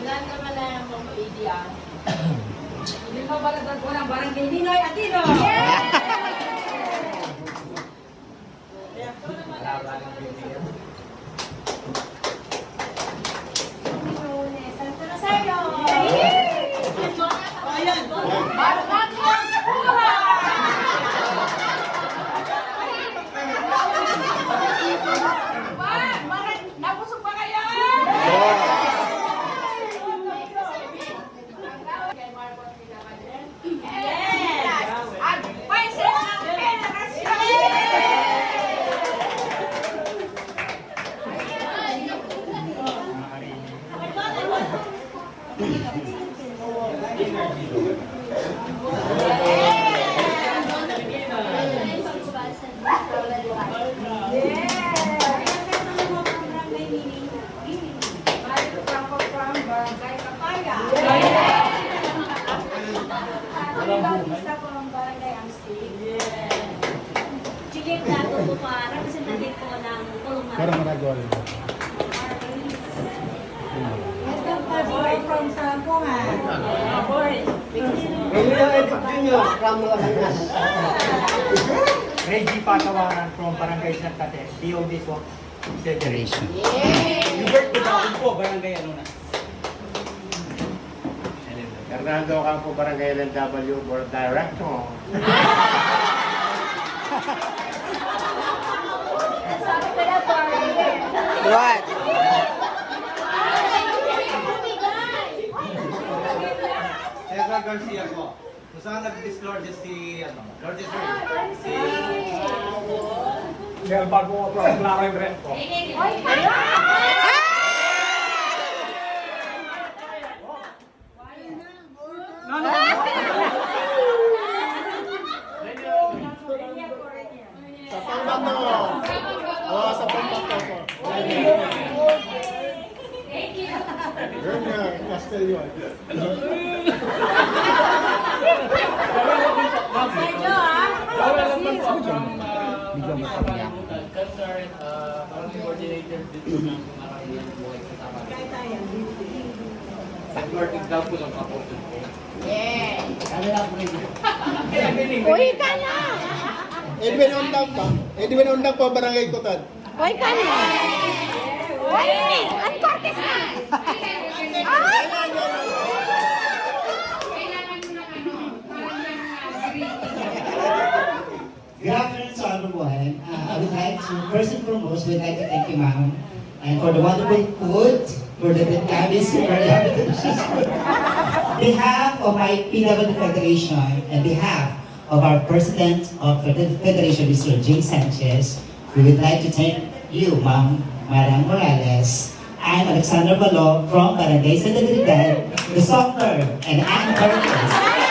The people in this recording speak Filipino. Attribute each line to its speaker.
Speaker 1: Ilan naman na yung media?
Speaker 2: Hindi mo balagad ko ng barangay Ninoy Aquino!
Speaker 1: Santo Rosario!
Speaker 2: Ayan!
Speaker 1: Nabusog ba kayo? Yes! At paisa ng federasyon!
Speaker 3: Chilik na ito po, representative po ng Tulungan.
Speaker 4: Parang maragol.
Speaker 2: From Sampungan.
Speaker 5: Reggie Patawaran from Barangay Santate, DOD Swamp Federation.
Speaker 6: Hubert Budawin po, barangay ano na.
Speaker 4: Fernando Campo, Barangay LNW Board Director.
Speaker 7: What?
Speaker 6: Cesar Garcia po. Kung saan nag-disclose si, Lourdes Ray. Si...
Speaker 5: Dahil bago ako ang klaro yung rent ko.
Speaker 4: Sa pambato. Sa pambato po. Ganyan, Castellon.
Speaker 7: Bigyan mo kami yan.
Speaker 6: Concern, coordinator dito ng Maraming Buhay sa Tama. Nag-working daw po ng kapatid ko.
Speaker 1: Uy ka na!
Speaker 4: Edwin Undang pa. Edwin Undang po, Barangay Kutad.
Speaker 1: Uy ka na! Uy! Ang kortes na! Ay!
Speaker 8: Good afternoon to everyone. I would like to, first and foremost, we'd like to thank you, ma'am, and for the wonderful food, for the Vietnamese, for the delicious food. On behalf of my PW Federation, and behalf of our President of the Federation, Mr. Jay Sanchez, we would like to thank you, Ma'am Marang Morales. I'm Alexander Balog from Barangay Santo Trinidad, the soccer, and I'm Cortez.